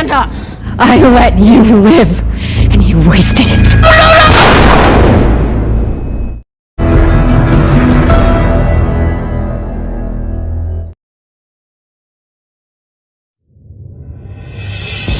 Amanda! I let you live, and you wasted it.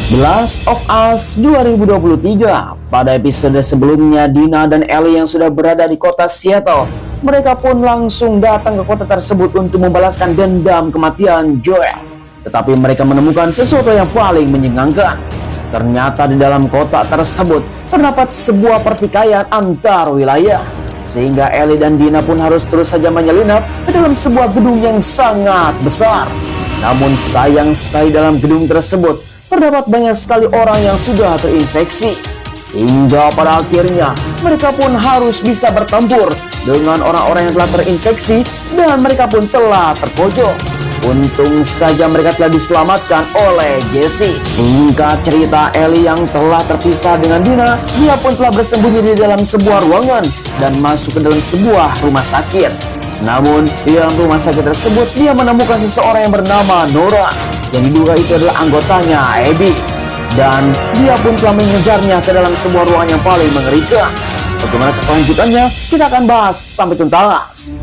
The Last of Us 2023. Pada episode sebelumnya, Dina dan Ellie yang sudah berada di kota Seattle, mereka pun langsung datang ke kota tersebut untuk membalaskan dendam kematian Joel. Tetapi mereka menemukan sesuatu yang paling menyengangkan. Ternyata di dalam kota tersebut terdapat sebuah pertikaian antar wilayah, sehingga Ellie dan Dina pun harus terus saja menyelinap ke dalam sebuah gedung yang sangat besar. Namun sayang sekali, dalam gedung tersebut terdapat banyak sekali orang yang sudah terinfeksi. Hingga pada akhirnya mereka pun harus bisa bertempur dengan orang-orang yang telah terinfeksi, dan mereka pun telah terpojok. Untung saja mereka telah diselamatkan oleh Jesse. Singkat cerita, Ellie yang telah terpisah dengan Dina, dia pun telah bersembunyi di dalam sebuah ruangan dan masuk ke dalam sebuah rumah sakit. Namun di dalam rumah sakit tersebut dia menemukan seseorang yang bernama Nora, yang diduga itu adalah anggotanya Abby, dan dia pun telah mengejarnya ke dalam sebuah ruangan yang paling mengerikan. Bagaimana kelanjutannya kita akan bahas sampai tuntas.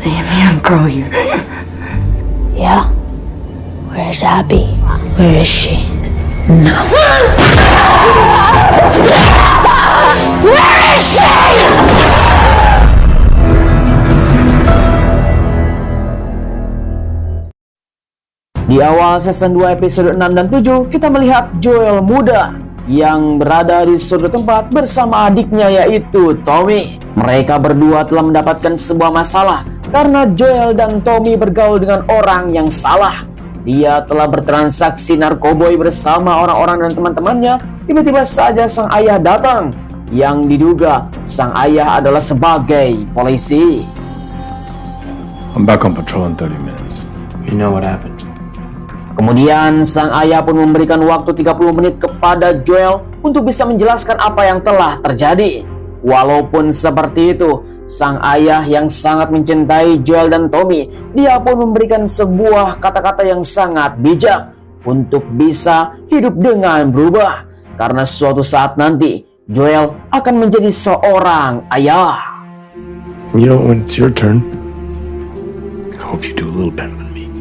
The young girl you... Yeah? Where's Abby? Where is she? No. Where is she? Di awal season 2 episode 6 dan 7, kita melihat Joel muda yang berada di suatu tempat bersama adiknya, yaitu Tommy. Mereka berdua telah mendapatkan sebuah masalah karena Joel dan Tommy bergaul dengan orang yang salah. Dia telah bertransaksi narkoboy bersama orang-orang dan teman-temannya. Tiba-tiba saja sang ayah datang, yang diduga sang ayah adalah sebagai polisi. I'm back on patrol in 30 minutes. You know what happened? Kemudian sang ayah pun memberikan waktu 30 menit kepada Joel untuk bisa menjelaskan apa yang telah terjadi. Walaupun seperti itu, sang ayah yang sangat mencintai Joel dan Tommy, dia pun memberikan sebuah kata-kata yang sangat bijak untuk bisa hidup dengan berubah. Karena suatu saat nanti Joel akan menjadi seorang ayah. You know, when it's your turn, I hope you do a little better than me.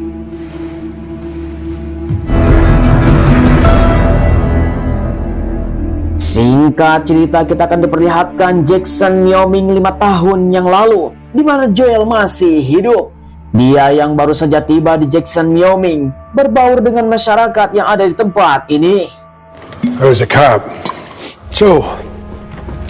Singkat cerita, kita akan diperlihatkan Jackson Wyoming 5 tahun yang lalu, di mana Joel masih hidup. Dia yang baru saja tiba di Jackson Wyoming berbaur dengan masyarakat yang ada di tempat ini. I was a cop. So,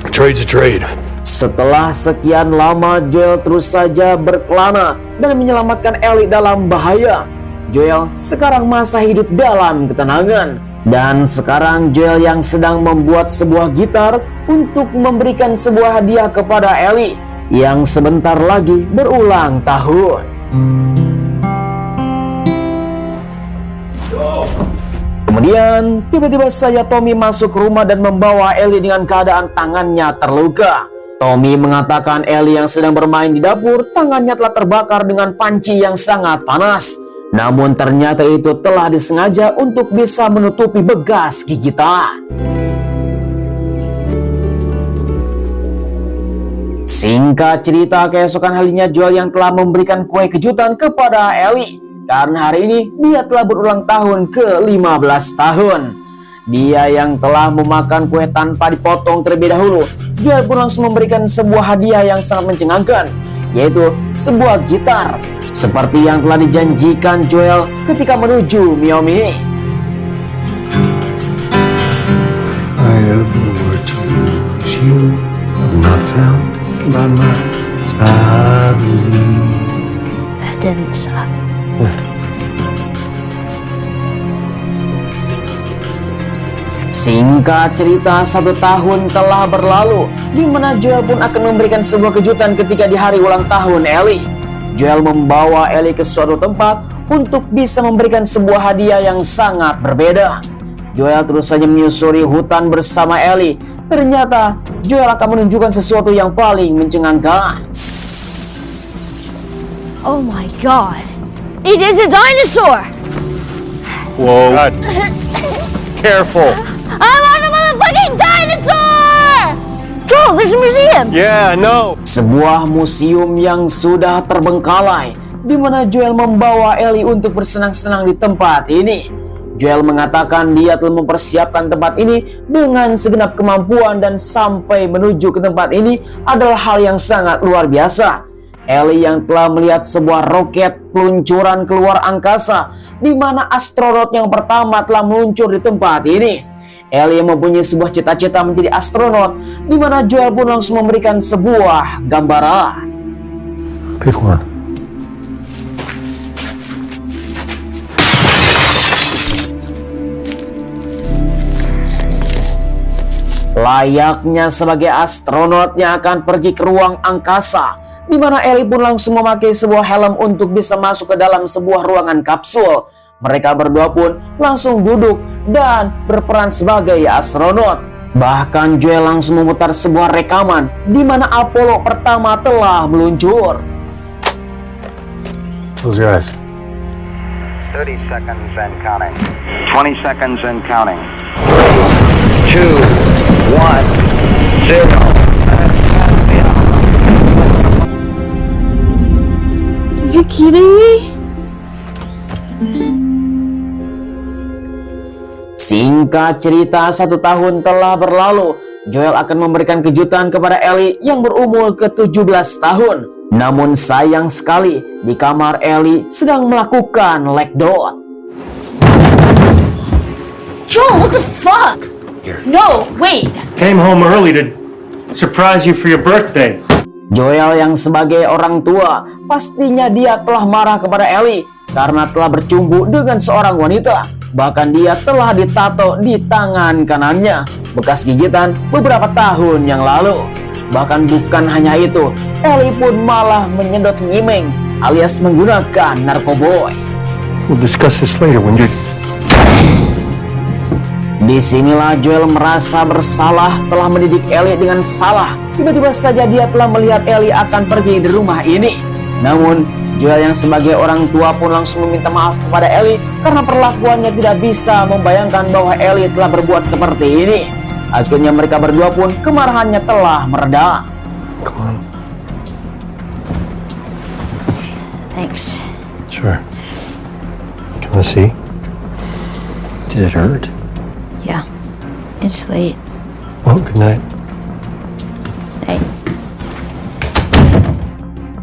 a trade's a trade. Setelah sekian lama, Joel terus saja berkelana dan menyelamatkan Ellie dalam bahaya. Joel sekarang masa hidup dalam ketenangan. Dan sekarang Joel yang sedang membuat sebuah gitar untuk memberikan sebuah hadiah kepada Ellie yang sebentar lagi berulang tahun. Kemudian tiba-tiba saja Tommy masuk ke rumah dan membawa Ellie dengan keadaan tangannya terluka. Tommy mengatakan Ellie yang sedang bermain di dapur, tangannya telah terbakar dengan panci yang sangat panas. Namun ternyata itu telah disengaja untuk bisa menutupi bekas gigitan. Singkat cerita, keesokan harinya Joel yang telah memberikan kue kejutan kepada Ellie. Karena hari ini dia telah berulang tahun ke-15 tahun. Dia yang telah memakan kue tanpa dipotong terlebih dahulu, Joel pun langsung memberikan sebuah hadiah yang sangat mencengangkan, yaitu sebuah gitar, seperti yang telah dijanjikan Joel ketika menuju Wyoming. I have nowhere to lose you. I'm not found by my Abby. That didn't suck. Singkat cerita, 1 tahun telah berlalu, di mana Joel pun akan memberikan sebuah kejutan ketika di hari ulang tahun Ellie. Joel membawa Ellie ke suatu tempat untuk bisa memberikan sebuah hadiah yang sangat berbeda. Joel terus saja menyusuri hutan bersama Ellie. Ternyata Joel akan menunjukkan sesuatu yang paling mencengangkan. Oh my god! It is a dinosaur! Whoa. God. Careful. I'm on a motherfucking dinosaur! Joel, there's a museum! Yeah, no. Sebuah museum yang sudah terbengkalai, di mana Joel membawa Ellie untuk bersenang-senang di tempat ini. Joel mengatakan dia telah mempersiapkan tempat ini dengan segenap kemampuan dan sampai menuju ke tempat ini adalah hal yang sangat luar biasa. Ellie yang telah melihat sebuah roket peluncuran keluar angkasa di mana astronot yang pertama telah meluncur di tempat ini. Ellie yang mempunyai sebuah cita-cita menjadi astronot, di mana Joel pun langsung memberikan sebuah gambaran. Pick one. Layaknya sebagai astronot yang akan pergi ke ruang angkasa, di mana Ellie pun langsung memakai sebuah helm untuk bisa masuk ke dalam sebuah ruangan kapsul. Mereka berdua pun langsung duduk dan berperan sebagai astronot. Bahkan Joel langsung memutar sebuah rekaman di mana Apollo pertama telah meluncur. Close your eyes. 30 seconds and counting. 20 seconds and counting. 3, 2, 1, 0. Are you kidding me? Singkat cerita, 1 tahun telah berlalu. Joel akan memberikan kejutan kepada Ellie yang berumur ke-17 tahun. Namun sayang sekali, di kamar Ellie sedang melakukan lekdot. Joel, what the fuck? No, wait. Came home early to surprise you for your birthday. Joel yang sebagai orang tua, pastinya dia telah marah kepada Ellie karena telah bercumbu dengan seorang wanita. Bahkan dia telah ditato di tangan kanannya, bekas gigitan beberapa tahun yang lalu. Bahkan bukan hanya itu, Ellie pun malah menyedot nyimeng alias menggunakan narkoboy. We'll discuss this later when you're... Disinilah Joel merasa bersalah telah mendidik Ellie dengan salah. Tiba-tiba saja dia telah melihat Ellie akan pergi dari rumah ini. Namun Joel yang sebagai orang tua pun langsung meminta maaf kepada Ellie karena perlakuannya tidak bisa membayangkan bahwa Ellie telah berbuat seperti ini. Akhirnya mereka berdua pun kemarahannya telah mereda. Come on. Thanks. Sure. Can I see? Did it hurt? Yeah, it's late. Well, good night. Night.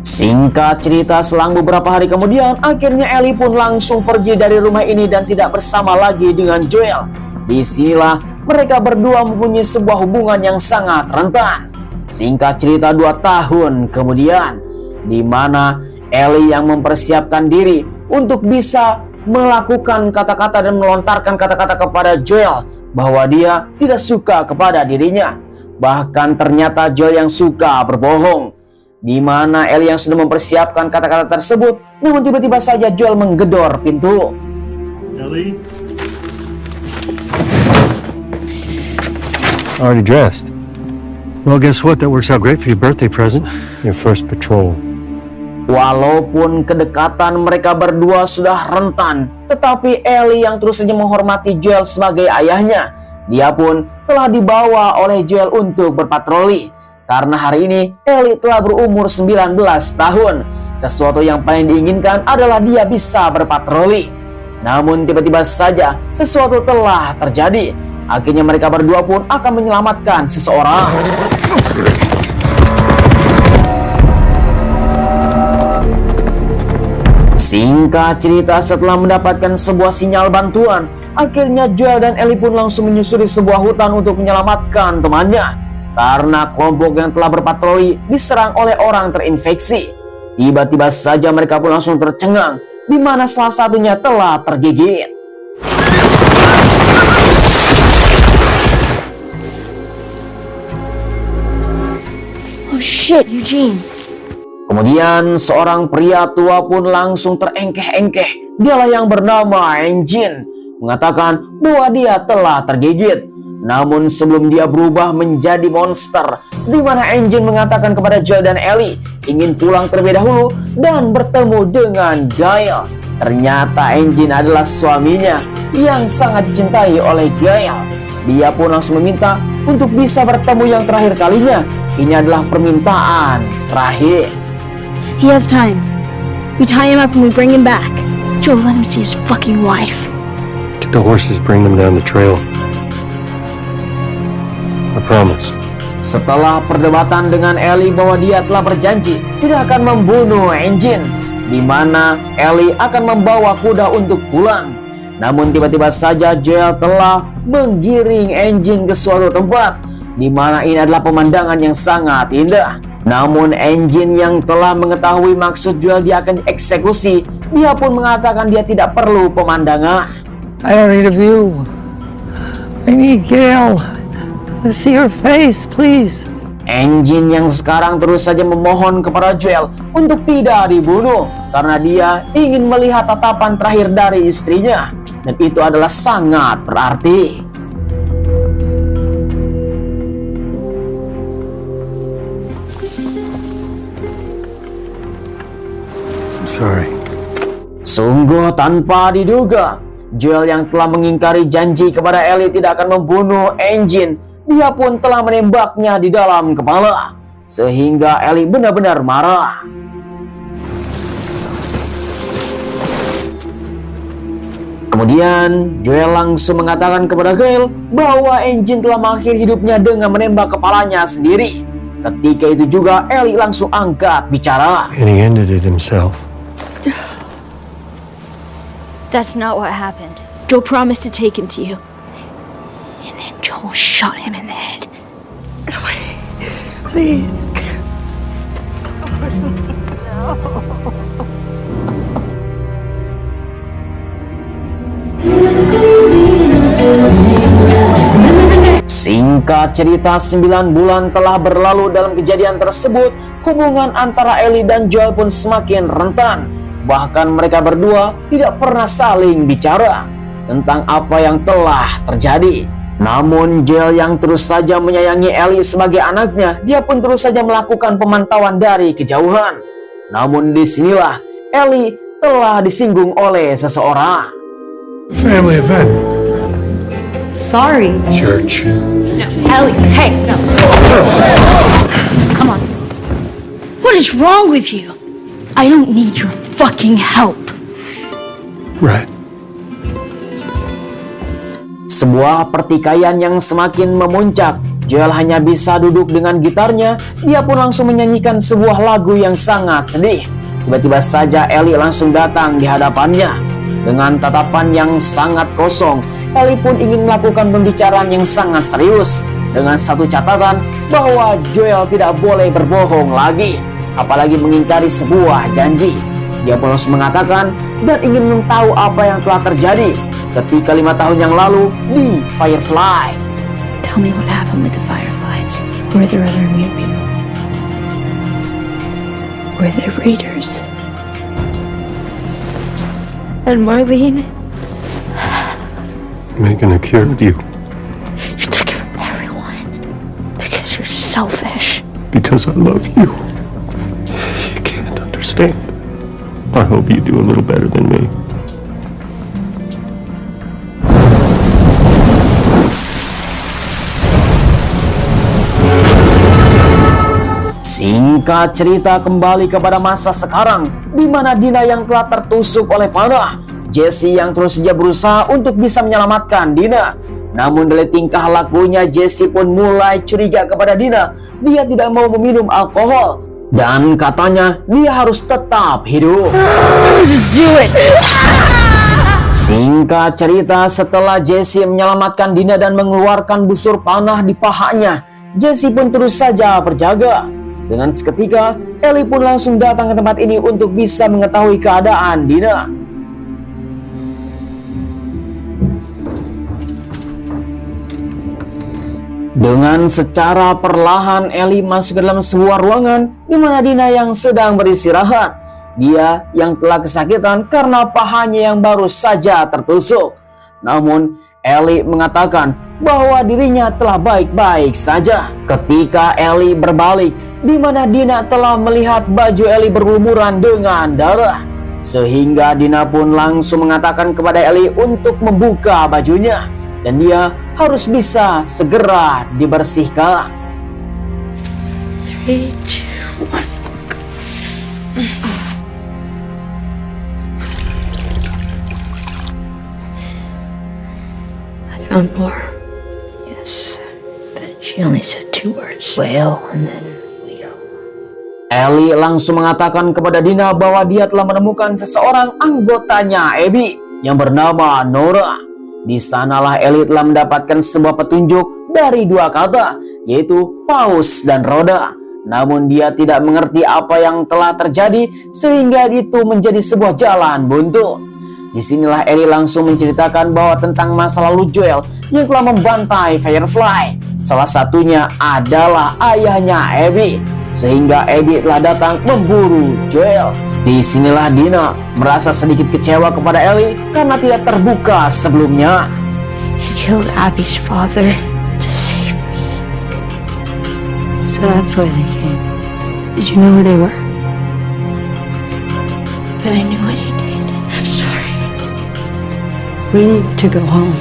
Singkat cerita, selang beberapa hari kemudian, akhirnya Ellie pun langsung pergi dari rumah ini dan tidak bersama lagi dengan Joel. Disinilah mereka berdua mempunyai sebuah hubungan yang sangat rentan. Singkat cerita, 2 tahun kemudian, di mana Ellie yang mempersiapkan diri untuk bisa melakukan kata-kata dan melontarkan kata-kata kepada Joel bahwa dia tidak suka kepada dirinya. Bahkan ternyata Joel yang suka berbohong, di mana Ellie yang sudah mempersiapkan kata-kata tersebut, namun tiba-tiba saja Joel menggedor pintu. Ellie? Already dressed. Well, guess what? That works out great for your birthday present. Your first patrol. Walaupun kedekatan mereka berdua sudah rentan, tetapi Ellie yang terus saja menghormati Joel sebagai ayahnya. Dia pun telah dibawa oleh Joel untuk berpatroli. Karena hari ini Ellie telah berumur 19 tahun. Sesuatu yang paling diinginkan adalah dia bisa berpatroli. Namun tiba-tiba saja sesuatu telah terjadi. Akhirnya mereka berdua pun akan menyelamatkan seseorang. Singkat cerita, setelah mendapatkan sebuah sinyal bantuan, akhirnya Joel dan Ellie pun langsung menyusuri sebuah hutan untuk menyelamatkan temannya. Karena kelompok yang telah berpatroli diserang oleh orang terinfeksi. Tiba-tiba saja mereka pun langsung tercengang, di mana salah satunya telah tergigit. Oh shit, Eugene. Kemudian seorang pria tua pun langsung terengkeh-engkeh. Dialah yang bernama Eugene, mengatakan bahwa dia telah tergigit. Namun sebelum dia berubah menjadi monster, di mana Eugene mengatakan kepada Joel dan Ellie ingin pulang terlebih dahulu dan bertemu dengan Gail. Ternyata Engine adalah suaminya yang sangat dicintai oleh Gail. Dia pun langsung meminta untuk bisa bertemu yang terakhir kalinya. Ini adalah permintaan terakhir. He has time. We tie him up and we bring him back. Joel, let him see his fucking wife. Get the horses, bring them down the trail. I promise. Setelah perdebatan dengan Ellie bahwa dia telah berjanji tidak akan membunuh Engine, di mana Ellie akan membawa kuda untuk pulang. Namun tiba-tiba saja Joel telah menggiring Engine ke suatu tempat, di mana ini adalah pemandangan yang sangat indah. Namun Engine yang telah mengetahui maksud Joel dia akan dieksekusi, dia pun mengatakan dia tidak perlu pemandangan. I don't need a view. I need Gail. See her face, please. Engine yang sekarang terus saja memohon kepada Joel untuk tidak dibunuh karena dia ingin melihat tatapan terakhir dari istrinya, dan itu adalah sangat berarti. I'm sorry. Sungguh tanpa diduga, Joel yang telah mengingkari janji kepada Ellie tidak akan membunuh Engine, dia pun telah menembaknya di dalam kepala, sehingga Ellie benar-benar marah. Kemudian Joel langsung mengatakan kepada Gail bahwa Engine telah mengakhiri hidupnya dengan menembak kepalanya sendiri. Ketika itu juga Ellie langsung angkat bicara. And he ended it himself. That's not what happened. Joel promised to take him to you. And then Joel shot him in the head. Please. Singkat cerita, 9 bulan telah berlalu dalam kejadian tersebut. Hubungan antara Ellie dan Joel pun semakin rentan. Bahkan mereka berdua tidak pernah saling bicara tentang apa yang telah terjadi. Namun Joel yang terus saja menyayangi Ellie sebagai anaknya, dia pun terus saja melakukan pemantauan dari kejauhan. Namun disinilah Ellie telah disinggung oleh seseorang. Family event. Sorry. Church. Ellie, hey, no. Come on. What is wrong with you? I don't need your fucking help. Right. Sebuah pertikaian yang semakin memuncak. Joel hanya bisa duduk dengan gitarnya. Dia pun langsung menyanyikan sebuah lagu yang sangat sedih. Tiba-tiba saja Ellie langsung datang di hadapannya. Dengan tatapan yang sangat kosong, Ellie pun ingin melakukan pembicaraan yang sangat serius. Dengan satu catatan bahwa Joel tidak boleh berbohong lagi, apalagi mengingkari sebuah janji. Dia pun langsung mengatakan dan ingin mengetahui apa yang telah terjadi ketika 5 tahun yang lalu di Firefly. Tell me what happened with the Fireflies. Were there other weird people? Were there raiders? And Marlene? Making a cure with you. You took it from everyone. Because you're selfish. Because I love you. You can't understand. I hope you do a little better than me. Singkat cerita, kembali kepada masa sekarang, di mana Dina yang telah tertusuk oleh panah. Jesse yang terus saja berusaha untuk bisa menyelamatkan Dina. Namun dari tingkah lakunya, Jesse pun mulai curiga kepada Dina. Dia tidak mau meminum alkohol dan katanya dia harus tetap hidup. Just do it. Singkat cerita, setelah Jesse menyelamatkan Dina dan mengeluarkan busur panah di pahanya, Jesse pun terus saja berjaga. Dengan seketika, Ellie pun langsung datang ke tempat ini untuk bisa mengetahui keadaan Dina. Dengan secara perlahan, Ellie masuk ke dalam sebuah ruangan di mana Dina yang sedang beristirahat. Dia yang telah kesakitan karena pahanya yang baru saja tertusuk. Namun, Ellie mengatakan bahwa dirinya telah baik-baik saja. Ketika Ellie berbalik, di mana Dina telah melihat baju Ellie berlumuran dengan darah. Sehingga Dina pun langsung mengatakan kepada Ellie untuk membuka bajunya dan dia harus bisa segera dibersihkan. 3, 2, 1. I found more. Yes, but she only said 2 words. Whale and then wheel. Ellie langsung mengatakan kepada Dina bahwa dia telah menemukan seseorang anggotanya Abby yang bernama Nora. Di sanalah Ellie telah mendapatkan sebuah petunjuk dari 2 kata, yaitu paus dan roda. Namun dia tidak mengerti apa yang telah terjadi sehingga itu menjadi sebuah jalan buntu. Disinilah Ellie langsung menceritakan bahwa tentang masa lalu Joel yang telah membantai Firefly. Salah satunya adalah ayahnya Abby, sehingga Abby telah datang memburu Joel. Disinilah Dina merasa sedikit kecewa kepada Ellie karena tidak terbuka sebelumnya. He killed Abby's father to save me. So that's why they came. Did you know who they were? But I knew what he did. I'm sorry. We need to go home.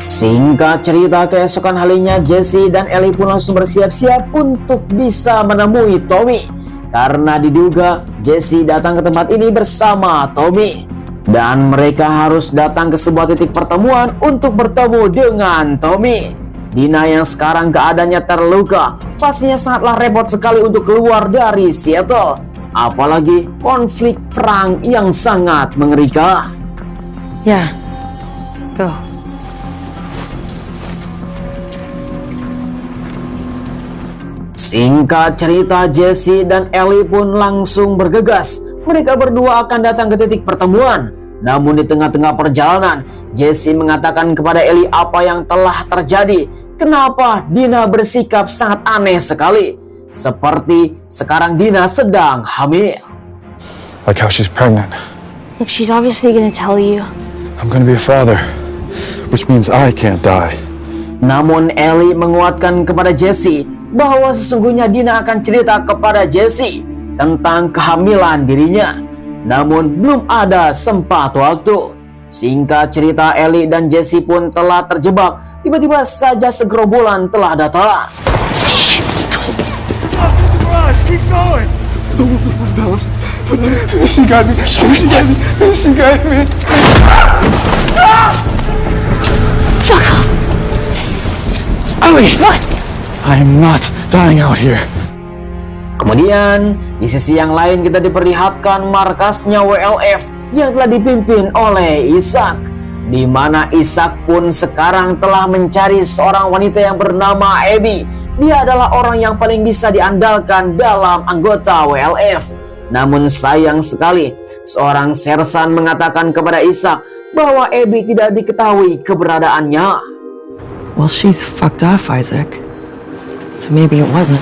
Singkat cerita, keesokan harinya Jesse dan Ellie pun langsung bersiap-siap untuk bisa menemui Tommy. Karena diduga Jesse datang ke tempat ini bersama Tommy. Dan mereka harus datang ke sebuah titik pertemuan untuk bertemu dengan Tommy. Dina yang sekarang keadaannya terluka pastinya sangatlah repot sekali untuk keluar dari Seattle. Apalagi konflik perang yang sangat mengerikan. Yeah. Go. Singkat cerita, Jesse dan Ellie pun langsung bergegas. Mereka berdua akan datang ke titik pertemuan. Namun di tengah-tengah perjalanan, Jesse mengatakan kepada Ellie apa yang telah terjadi. Kenapa Dina bersikap sangat aneh sekali. Seperti sekarang Dina sedang hamil. Like how she's pregnant. Look, she's obviously gonna tell you. I'm gonna be a father, which means I can't die. Namun Ellie menguatkan kepada Jesse bahwa sesungguhnya Dina akan cerita kepada Jesse tentang kehamilan dirinya. Namun belum ada sempat waktu. Singkat cerita, Ellie dan Jesse pun telah terjebak. Tiba-tiba saja segerombolan telah datang. Keep going! She got me! She got me! She got me! Fuck off! Ellie! What? I am not dying out here. Kemudian di sisi yang lain kita diperlihatkan markasnya WLF yang telah dipimpin oleh Isaac, di mana Isaac pun sekarang telah mencari seorang wanita yang bernama Abby. Dia adalah orang yang paling bisa diandalkan dalam anggota WLF. Namun sayang sekali, seorang sersan mengatakan kepada Isaac bahwa Abby tidak diketahui keberadaannya. Well, she's fucked off, Isaac. So maybe it wasn't.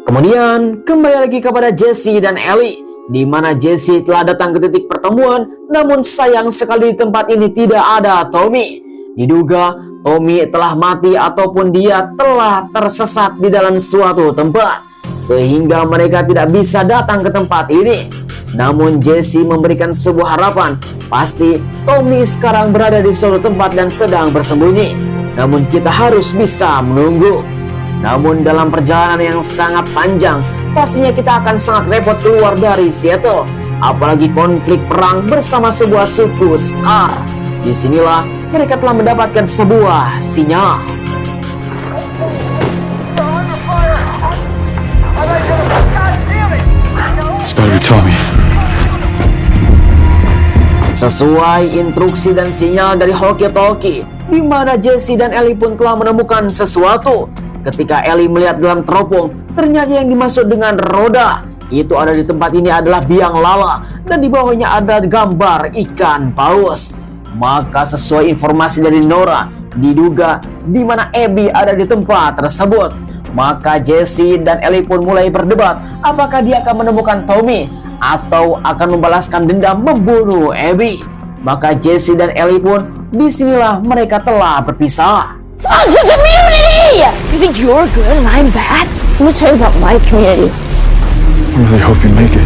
Kemudian kembali lagi kepada Jesse dan Ellie, di mana Jesse telah datang ke titik pertemuan. Namun sayang sekali di tempat ini tidak ada Tommy. Diduga Tommy telah mati ataupun dia telah tersesat di dalam suatu tempat, sehingga mereka tidak bisa datang ke tempat ini. Namun Jesse memberikan sebuah harapan, pasti Tommy sekarang berada di suatu tempat dan sedang bersembunyi. Namun kita harus bisa menunggu. Namun dalam perjalanan yang sangat panjang, pastinya kita akan sangat repot keluar dari Seattle. Apalagi konflik perang bersama sebuah suku Scar. Disinilah mereka telah mendapatkan sebuah sinyal. It's gotta be Tommy. Sesuai instruksi dan sinyal dari Hoki-Toki, di mana Jesse dan Ellie pun telah menemukan sesuatu. Ketika Ellie melihat dalam teropong, ternyata yang dimaksud dengan roda itu ada di tempat ini adalah biang lala, dan di bawahnya ada gambar ikan paus. Maka sesuai informasi dari Nora, diduga di mana Abby ada di tempat tersebut. Maka Jesse dan Ellie pun mulai berdebat apakah dia akan menemukan Tommy atau akan membalaskan dendam membunuh Abby. Maka Jesse dan Ellie pun disinilah mereka telah berpisah. Sons of community! You think you're good and I'm bad? Let me tell you about my community. I really hope you make it.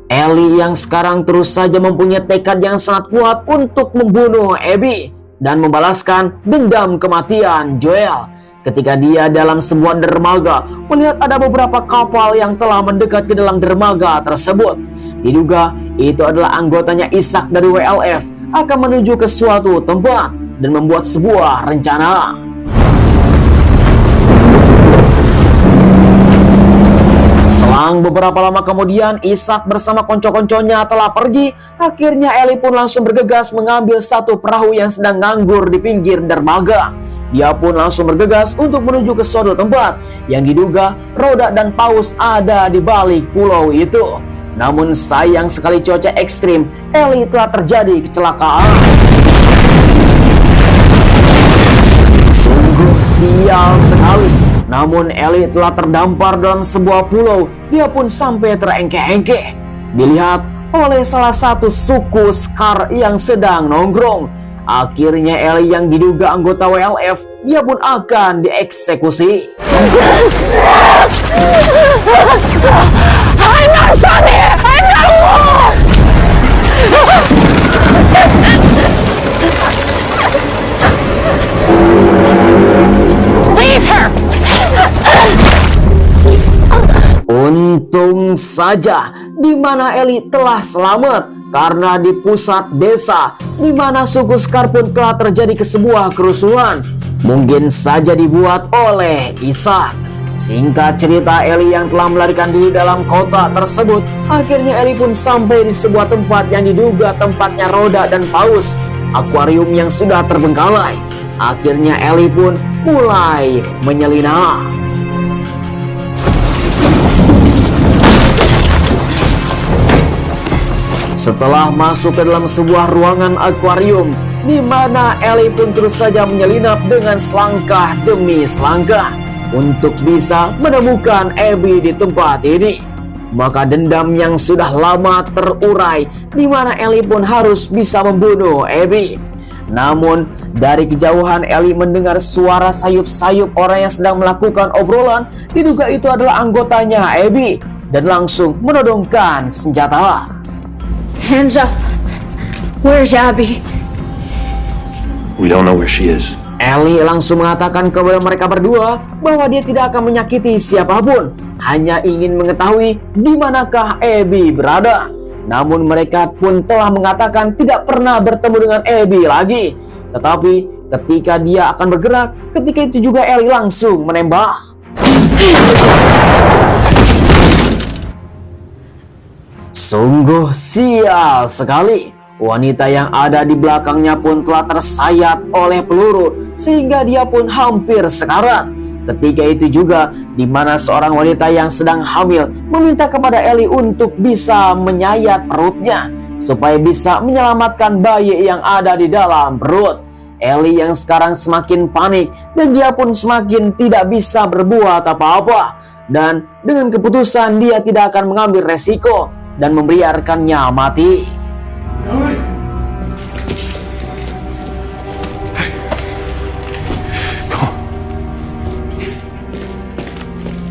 Ellie yang sekarang terus saja mempunyai tekad yang sangat kuat untuk membunuh Abby dan membalaskan dendam kematian Joel. Ketika dia dalam sebuah dermaga melihat ada beberapa kapal yang telah mendekat ke dalam dermaga tersebut. Diduga itu adalah anggotanya Isaac dari WLF akan menuju ke suatu tempat dan membuat sebuah rencana. Selang beberapa lama kemudian, Isaac bersama konco-konconya telah pergi. Akhirnya Ellie pun langsung bergegas mengambil satu perahu yang sedang nganggur di pinggir dermaga. Dia pun langsung bergegas untuk menuju ke suatu tempat yang diduga Rhoda dan Paus ada di balik pulau itu. Namun sayang sekali cuaca ekstrim, Ellie telah terjadi kecelakaan. Sungguh sial sekali. Namun Ellie telah terdampar dalam sebuah pulau. Dia pun sampai terengke-engke. Dilihat oleh salah satu suku Scar yang sedang nongkrong. Akhirnya Ellie yang diduga anggota WLF, dia pun akan dieksekusi. I'm not from here! I'm not a wolf! Leave her! Untung saja di mana Ellie telah selamat karena di pusat desa di mana suku Scar pun telah terjadi ke sebuah kerusuhan. Mungkin saja dibuat oleh Isaac. Singkat cerita, Ellie yang telah melarikan diri dalam kota tersebut, akhirnya Ellie pun sampai di sebuah tempat yang diduga tempatnya Rhoda dan Paus, akuarium yang sudah terbengkalai. Akhirnya Ellie pun mulai menyelinap. Setelah masuk ke dalam sebuah ruangan akuarium, di mana Ellie pun terus saja menyelinap dengan selangkah demi selangkah untuk bisa menemukan Abby di tempat ini. Maka dendam yang sudah lama terurai, di mana Ellie pun harus bisa membunuh Abby. Namun dari kejauhan Ellie mendengar suara sayup-sayup orang yang sedang melakukan obrolan. Diduga itu adalah anggotanya Abby dan langsung menodongkan senjata. Hands up. Where's Abby? We don't know where she is. Ellie langsung mengatakan kepada mereka berdua bahwa dia tidak akan menyakiti siapapun, hanya ingin mengetahui di manakah Abby berada. Namun mereka pun telah mengatakan tidak pernah bertemu dengan Abby lagi. Tetapi ketika dia akan bergerak, ketika itu juga Ellie langsung menembak. Sungguh sial sekali. Wanita yang ada di belakangnya pun telah tersayat oleh peluru sehingga dia pun hampir sekarat. Ketika itu juga di mana seorang wanita yang sedang hamil meminta kepada Ellie untuk bisa menyayat perutnya supaya bisa menyelamatkan bayi yang ada di dalam perut. Ellie yang sekarang semakin panik dan dia pun semakin tidak bisa berbuat apa-apa. Dan dengan keputusan dia tidak akan mengambil resiko dan membiarkannya mati.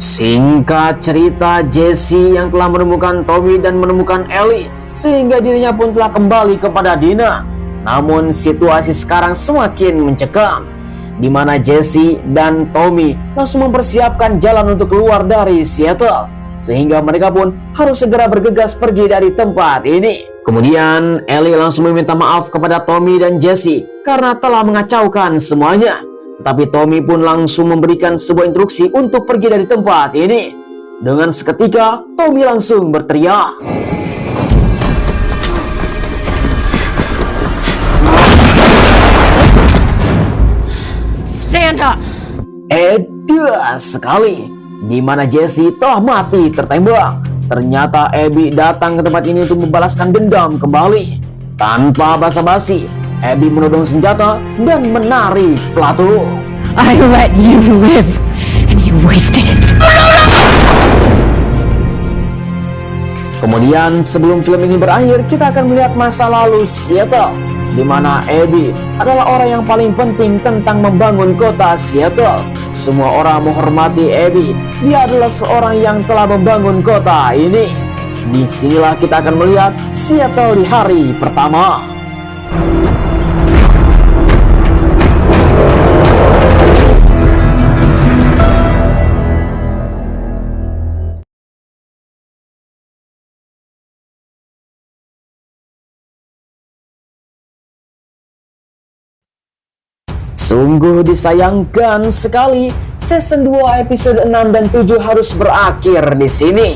Singkat cerita, Jesse yang telah menemukan Tommy dan menemukan Ellie sehingga dirinya pun telah kembali kepada Dina. Namun situasi sekarang semakin mencekam, di mana Jesse dan Tommy langsung mempersiapkan jalan untuk keluar dari Seattle, sehingga mereka pun harus segera bergegas pergi dari tempat ini. Kemudian Ellie langsung meminta maaf kepada Tommy dan Jesse karena telah mengacaukan semuanya. Tetapi Tommy pun langsung memberikan sebuah instruksi untuk pergi dari tempat ini. Dengan seketika Tommy langsung berteriak. Stand up. Edas sekali, di mana Jesse telah mati tertembak. Ternyata Abby datang ke tempat ini untuk membalaskan dendam kembali. Tanpa basa-basi, Abby menodong senjata dan menarik pelatu. I let you live, and you wasted it. Kemudian sebelum film ini berakhir, kita akan melihat masa lalu Seattle, di mana Abby adalah orang yang paling penting tentang membangun kota Seattle. Semua orang menghormati Abby. Dia adalah seorang yang telah membangun kota ini. Disinilah kita akan melihat Seattle di hari pertama. Sungguh disayangkan sekali, season 2 episode 6 dan 7 harus berakhir di sini.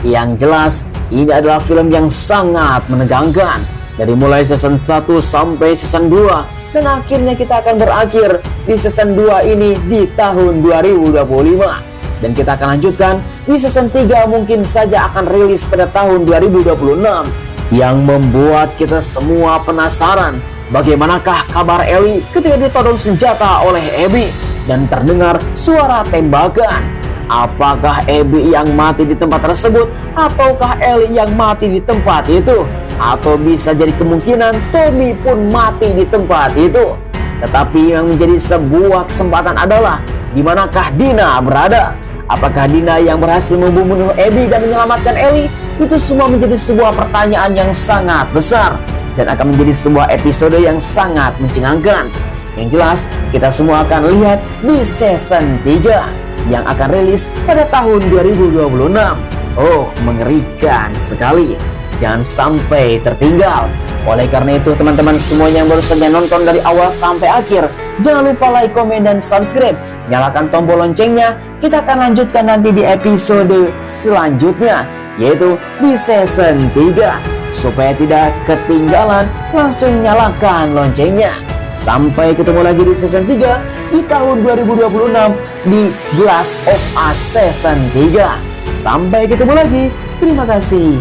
Yang jelas, ini adalah film yang sangat menegangkan. Dari mulai season 1 sampai season 2, dan akhirnya kita akan berakhir di season 2 ini di tahun 2025. Dan kita akan lanjutkan di season 3, mungkin saja akan rilis pada tahun 2026. Yang membuat kita semua penasaran, bagaimanakah kabar Ellie ketika ditodong senjata oleh Abby dan terdengar suara tembakan? Apakah Abby yang mati di tempat tersebut ataukah Ellie yang mati di tempat itu? Atau bisa jadi kemungkinan Tommy pun mati di tempat itu. Tetapi yang menjadi sebuah kesempatan adalah di manakah Dina berada? Apakah Dina yang berhasil membunuh Abby dan menyelamatkan Ellie? Itu semua menjadi sebuah pertanyaan yang sangat besar dan akan menjadi sebuah episode yang sangat mencengangkan. Yang jelas, kita semua akan lihat di season 3 yang akan rilis pada tahun 2026. Oh, mengerikan sekali. Jangan sampai tertinggal. Oleh karena itu, teman-teman semuanya yang baru saja nonton dari awal sampai akhir, jangan lupa like, komen, dan subscribe. Nyalakan tombol loncengnya. Kita akan lanjutkan nanti di episode selanjutnya, yaitu di season 3. Supaya tidak ketinggalan, langsung nyalakan loncengnya. Sampai ketemu lagi di season 3 di tahun 2026 di The Last of Us season 3. Sampai ketemu lagi. Terima kasih.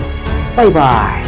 Bye-bye.